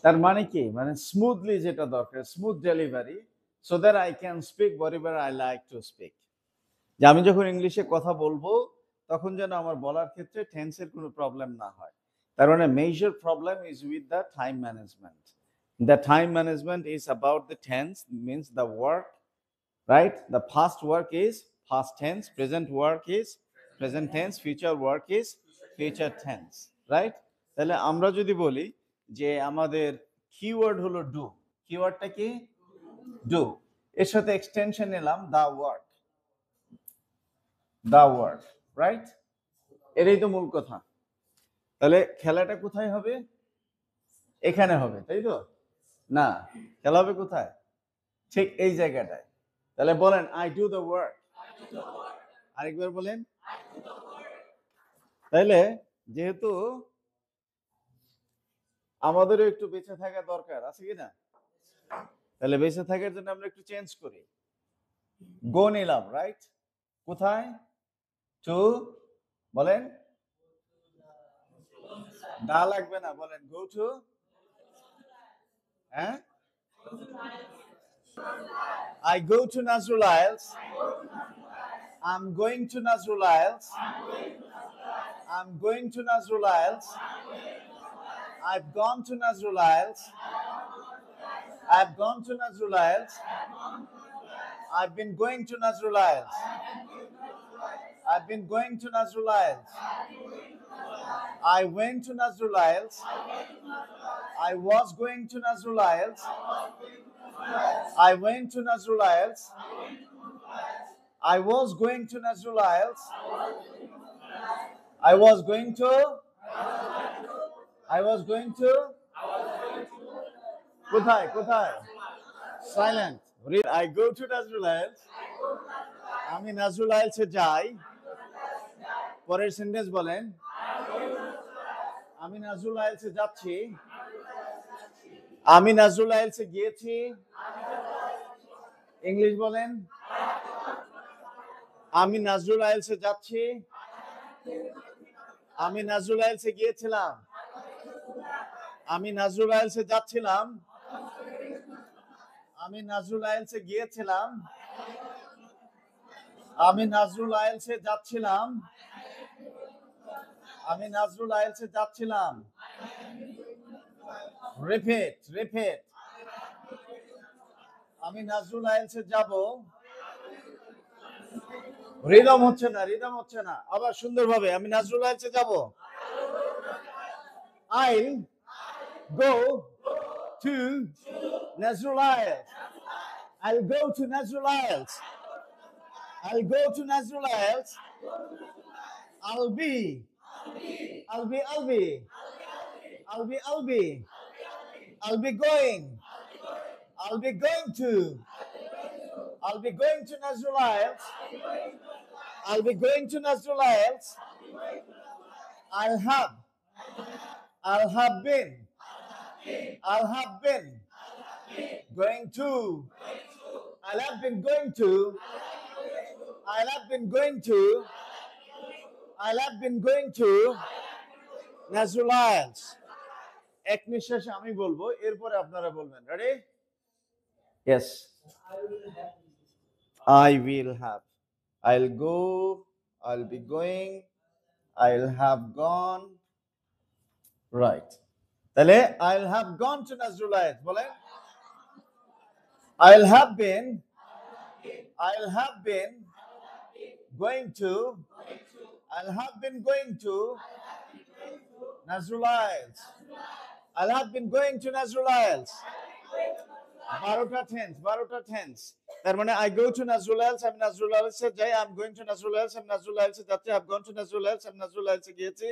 তার মানে কি, মানে স্মুথলি যেটা দরকার, smooth delivery, so that I can speak whatever I like to speak. যে আমি যখন ইংলিশে কথা বলবো তখন যেন আমার বলার ক্ষেত্রে টেন্সের কোনো প্রবলেম না হয়। তার মানে major problem is with the time management. The time management is about the tense, means the work, right? The past work is past tense, present work is present tense, future work is future tense, right? তাহলে আমরা যদি বলি যে আমাদের keyword হলো do, কিওয়ার্ডটা কি? Do. এর সাথে এক্সটেনশন নিলাম the work, the work, right? এটাই তো মূল কথা। তাহলে খেলাটা কোথায় হবে? এখানে হবে, তাই তো? না, খেলা হবে কোথায়? ঠিক এই জায়গাটায়। তাহলে বলেন আই ডু দ্য ওয়ার্ক। আরেকবার বলেন। তাইলে যেহেতু আমাদেরও একটু বেঁচে থাকা দরকার, আছে কি না? তাহলে বেঁচে থাকার জন্য আমরা একটু চেঞ্জ করি। গো নিলাম, রাইট? কোথায়? টু, বলেন। দা লাগবে না, বলেন গো টু। হ্যাঁ, I go to Nazrul Isles. I'm going to Nazrul Isles. I'm going to Nazrul Isles. I've gone to Nazrul Isles. I've gone to Nazrul Isles. I've been going to Nazrul Isles. I've been going to Nazrul Isles. I went to Nazrul Isles. I was going to Nazrul Isles. I went to Nazrul Isles. I was going to Nazrul Isles. I was going to. I was going to. কোথায় কোথায়? Silent. I go to Nazrul Isles. আমি নাজরুল আইলসে যাই। পরের sentence বলেন। আমি নাজরুল আইলসে যাচ্ছি। আমি নাজরুল আইলসে গিয়েছি। ইংলিশ বলেন। আমি নাজরুল আইলসে যাচ্ছি। আমি নাজরুল আইলসে গিয়েছিলাম। আমি নাজরুল আইলসে যাচ্ছিলাম। আমি নাজরুল আইলসে গিয়েছিলাম। আমি নাজরুল আইলসে যাচ্ছিলাম। আমি নাজরুল আইলসে যাচ্ছিলাম। Repeat repeat. আমি নাজরুল আইলসে যাব। রিদম হচ্ছে না, রিদম হচ্ছে না। আবার সুন্দরভাবে আমি নাজরুল আইলসে যাব। I'll go to Nazrul Isles. I'll go to Nazrul Isles. I'll go to Nazrul Isles. I'll be going. I'll be going to. I'll be going to Nazrul Isles. I'll be going to Nazrul Isles. I'll have been going to. I'll have been going to. I'll have been going to. I'll have been going to Nazrul Isles. এক নিঃশ্বাসে আমি বলবো, এরপরে আপনারা বলবেন। Ready? Yes. I will have. I'll go. I'll be going. I'll have gone. Right. তাহলে I'll have gone to Nazrul Isles. বলেন। I'll have been going to. I'll have been going to Nazrul Isles. I'll have been going to Nazrul Isles. 12টা tense. তার মানে I go to Nazrul Isles, আমি নাজরুল আইলসে যাই। I'm going to Nazrul Isles, আমি নাজরুল আইলসে যাচ্ছি। I've gone to Nazrul Isles, আমি নাজরুল আইলসে গিয়েছি।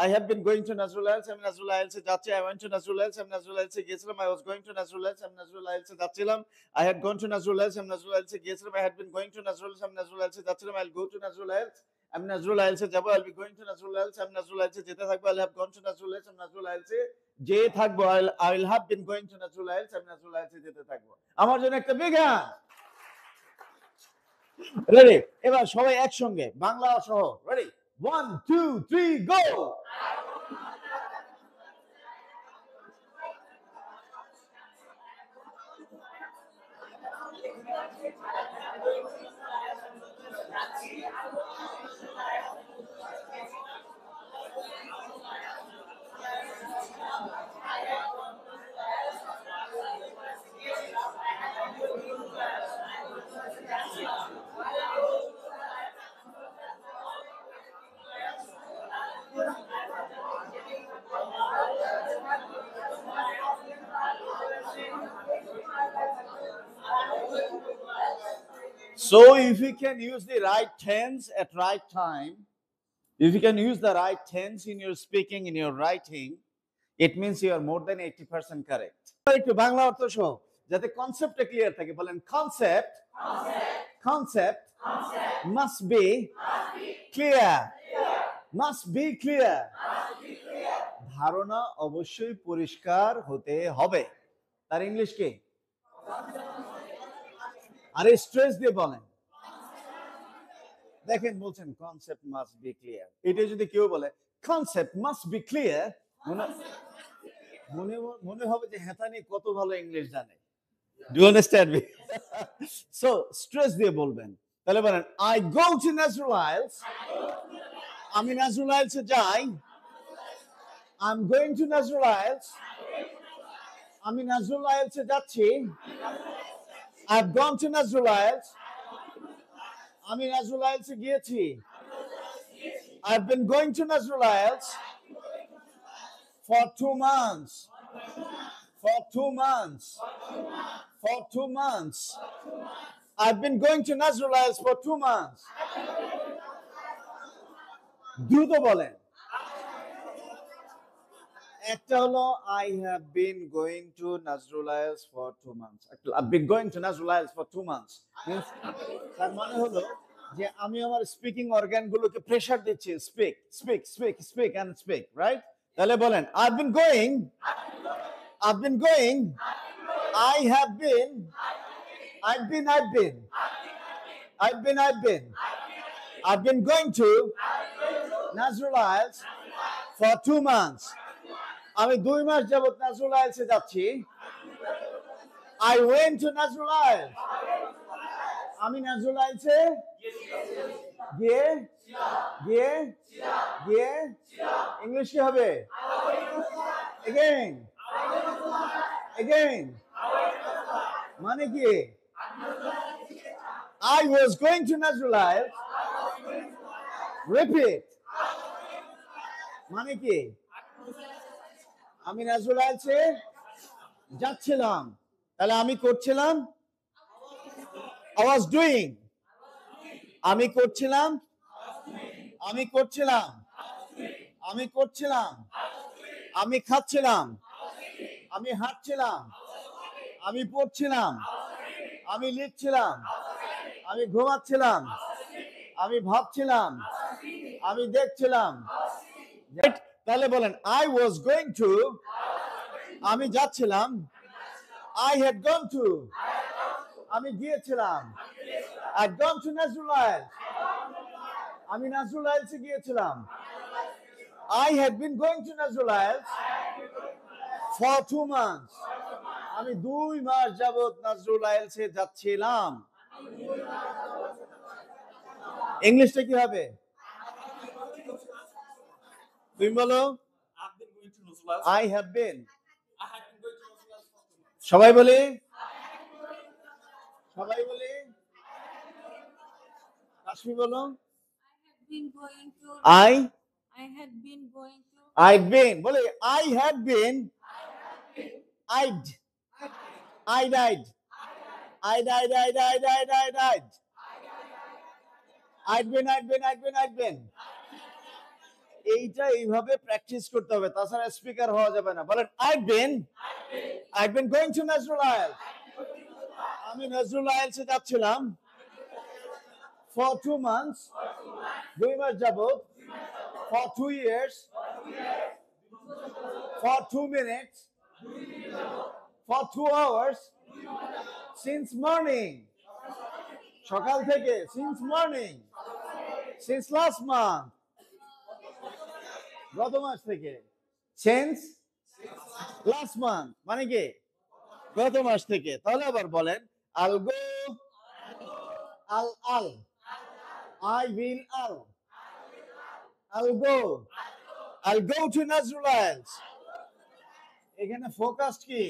I have been going to Nazrul Isles, আমি নাজরুল আইলসে যাচ্ছি। I went to Nazrul Isles, আমি নাজরুল আইলসে গিয়েছিলাম। I was going to Nazrul Isles, আমি নাজরুল আইলসে যাচ্ছিলাম। I had gone to Nazrul Isles, আমি নাজরুল আইলসে গিয়েছিলাম। I had been going to Nazrul Isles, আমি নাজরুল আইলসে যাচ্ছিলাম। I'll go to Nazrul Isles, আমি নাজরুল আইলসে যাব। I'll be going to Nazrul Isles, আমি নাজরুল আইলসে যেতে থাকবো। I'll have gone to Nazrul Isles, আমি নাজরুল আইলসে যে থাকবো। I will have been going to Nazrul Isles, আমি নাজরুল আইলসে যেতে থাকবো। আমার জন্য একটা বিগ হ্যান্ড। রেডি? এবার সবাই একসঙ্গে বাংলা সহ। Ready? 1 2 3 go. So if you can use the right tense at right time, if you can use the right tense in your speaking, in your writing, it means you are more than 80% correct. একটু বাংলা অর্থ সহ যাতে কনসেপ্টটা clear থাকে বলেন concept concept must be clear. Must be clear. ধারণা অবশ্যই পরিষ্কার হতে হবে। তার ইংলিশ কি? আরে স্ট্রেস দিয়ে বলেন। দেখেন বলছেন কনসেপ্ট মাস্ট বি ক্লিয়ার। এটা যদি কেউ বলে কনসেপ্ট মাস্ট বি ক্লিয়ার, মনে হবে যে হেতানি কত ভালো ইংলিশ জানে। Do you understand me? So stress দিয়ে বলবেন। তাহলে বলেন I go to Nazrul Isles. আমি Nazrul Isles এ যাই। I'm going to Nazrul Isles. আমি Nazrul Isles এ যাচ্ছি। I've gone to Nazrul Isles. আমি Nazrul Isles এ গিয়েছি। I've been going to Nazrul Isles for 2 months. For 2 months. For 2 months. I've been going to Nazrul Isles for 2 months. দ্রুত বলেন। একটা হলো I have been going to Nazrul Isles for 2 months. I've been going to Nazrul Isles for 2 months. তার মানে হলো যে আমি আমার স্পিকিং অর্গানগুলোকে প্রেসার দিচ্ছি speak speak speak speak and speak, right? তাহলে বলেন I've been going I have been I've been going to Nazrul Isles for 2 months. আমি 2 মাস যাবত Nazrul Isles এ যাচ্ছি। I went to Nazrul Isles. আমি Nazrul Isles এ গিয়ে English কি হবে? Again. মানে কি? I was going to Nazrul Isles. Repeat. মানে কি? আমি Nazrul Isles এ যাচ্ছিলাম। তাহলে আমি করছিলাম I was doing. আমি করছিলাম আমি খাচ্ছিলাম আমি হাঁটছিলাম আমি পড়ছিলাম আমি লিখছিলাম আমি ঘুমাচ্ছিলাম আমি ভাবছিলাম আমি দেখছিলাম। তাহলে বলেন I was going to, আমি যাচ্ছিলাম। I had gone to, আমি গিয়েছিলাম। I'd gone to Nazrul Isles, আমি Nazrul Isles এ গিয়েছিলাম। I had been going to Nazrul Isles for 2 months, আমি 2 মাস যাবত Nazrul Isles এ যাচ্ছিলাম। ইংলিশটা কি হবে? তুমি বলো। I have been. সবাই বলি। কাশ্মী বলো। I'd been বলে I had been I'd been এইটা এইভাবে প্র্যাকটিস করতে হবে, তাছাড়া স্পিকার হওয়া যাবে না। বলেন I'd been going to Nazrul Isles, আমি Nazrul Isles এ যাচ্ছিলাম for 2 months, 2 মাস যাবত, for 2 years, for 2 minutes, for 2 hours, since morning, সকাল থেকে, since morning, since last month, গত মাস থেকে, since last month মানে কি গত মাস থেকে। তাহলে আবার বলেন I'll go, I will, I'll go to Nazrul Isles। এখানে ফোকাস কি?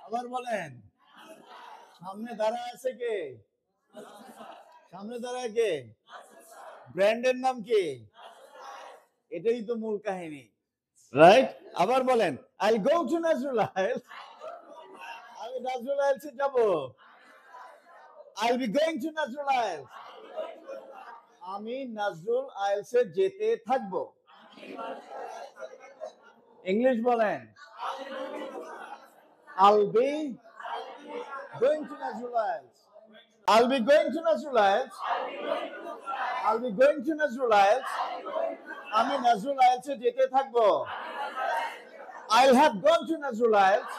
আবার বলেন সামনে দাঁড়ায় আছে কে? সামনে দাঁড়ায় কে? ব্র্যান্ডের নাম কি? এটাই তো মূল কাহিনী, রাইট? আবার বলেন I'll go to Nazrul Isles, আমি Nazrul Isles এ যাব I'll be going to Nazrul Isles. আমি নাজরুল আইলসে যেতে থাকবো। ইংলিশ বলেন। I'll be going to Nazrul Isles. I'll be going to Nazrul Isles. I'll be going to Nazrul Isles. আমি নাজরুল আইলসে যেতে থাকবো। I'll have gone to Nazrul Isles.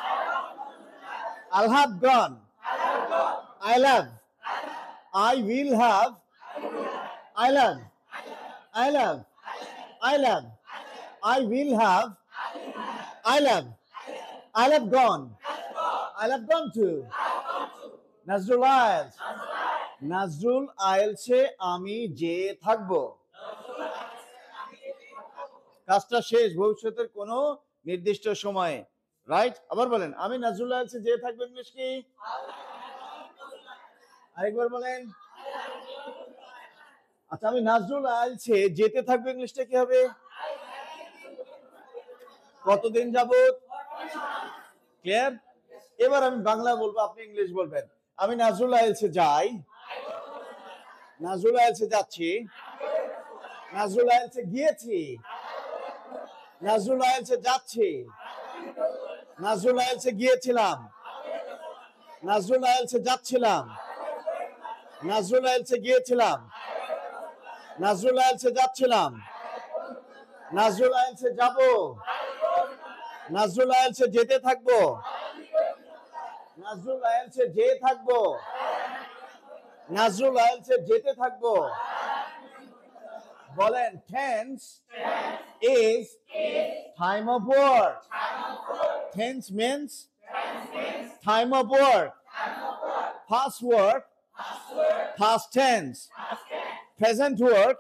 I'll have gone. I'll have. I will have. I'll have. I'll have. I'll have. I will have. I'll have. I'll have gone. I'll have gone to Nazrul Isles. Nazrul আইলসে আমি যে থাকবো। কাজটা শেষ, ভবিষ্যতের কোনো নির্দিষ্ট সময়ে, right? আবার বলেন, আমি নাজরুল আইলসে যে থাকবো ইংলিশ কি? আরেকবার বলেন। আচ্ছা, আমি নাজরুল আইলসে যেতে থাকবো ইংলিশটা কি হবে? কতদিন যাবত? ক্লিয়ার? এবার আমি বাংলা বলবো, আপনি ইংলিশ বলবেন। আমি নাজরুল আইলসে যাই। নাজরুল আইলসে যাচ্ছি। নাজরুল আইলসে গিয়েছি। নাজরুল আইলসে যাচ্ছি। নাজরুল আইলসে গিয়েছিলাম। নাজরুল আইলসে যাচ্ছিলাম। নাজরুল আইলসে গিয়েছিলাম। নাজরুল আইলসে যাচ্ছিলাম। নাজরুল আইলসে যাব। নাজরুল আইলসে যেতে থাকবো। নাজরুল আইলসে যে থাকবো। নাজরুল আইলসে যেতে থাকবো। বলেন, tense is time of work. Tense means time of work. Past work, past tense. Present work,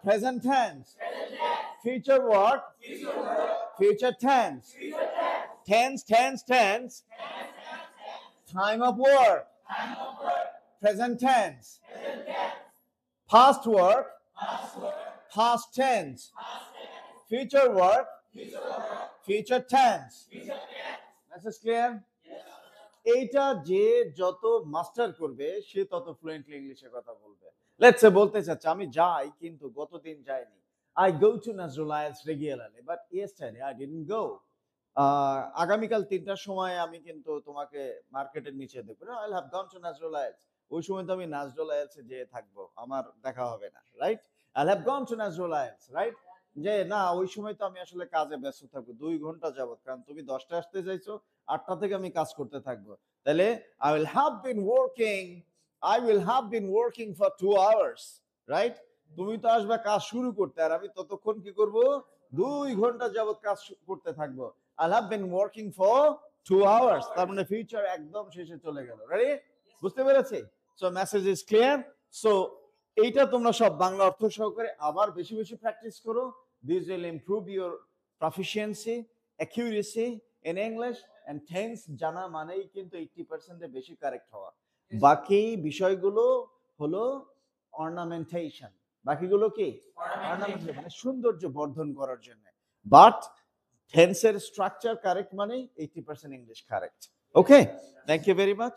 present tense. Future work, future tense. Tense, tense, tense. Time of work, present tense. Past work, past tense. Future work, future tense. Message clear? এইটা যে যত master করবে সে তত fluently ইংলিশে কথা বলবে। Let's say বলতে চাচ্ছি আমি যাই কিন্তু গতদিন যাইনি। I go to Nazrul Isles regularly but yesterday I didn't go. আগামীকাল 3টার সময় আমি কিন্তু তোমাকে মার্কেটের নিচে দেখব। I'll have gone to Nazrul Isles. ওই সময় তো আমি নাজরুল আইলসে যেয়ে থাকবো, আমার দেখা হবে না, right? I'll have gone to Nazrul Isles, right? যে না, ওই সময় তো আমি আসলে কাজে ব্যস্ত থাকবো 2 ঘন্টা যাবত, কারণ তুমি 10টায় আসতে চাইছো, 8টা থেকে আমি কাজ করতে থাকবো। তাহলে I will have been working for 2 hours, right? তুমি তো আসবে কাজ শুরু করতে, আর আমি ততক্ষণ কি করব? 2 ঘন্টা যাবত কাজ করতে থাকবো। I'll have been working for 2 hours. তার মানে ফিউচার একদম শেষে চলে গেল। রেডি? বুঝতে পেরেছি? So message is clear. So এইটা তোমরা সব বাংলা অর্থ সহকারে আবার বেশি বেশি প্র্যাকটিস করো। This will improve your proficiency, accuracy in English and tense জানা মানেই কিন্তু 80% এর বেশি কারেক্ট হওয়া। বাকি বিষয়গুলো হলো অর্নামেন্টেশন। বাকিগুলো কি? অর্নামেন্টেশন, মানে সৌন্দর্য বর্ধন করার জন্য। বাট টেন্সের স্ট্রাকচার কারেক্ট মানে 80% English correct. Okay, thank you very much.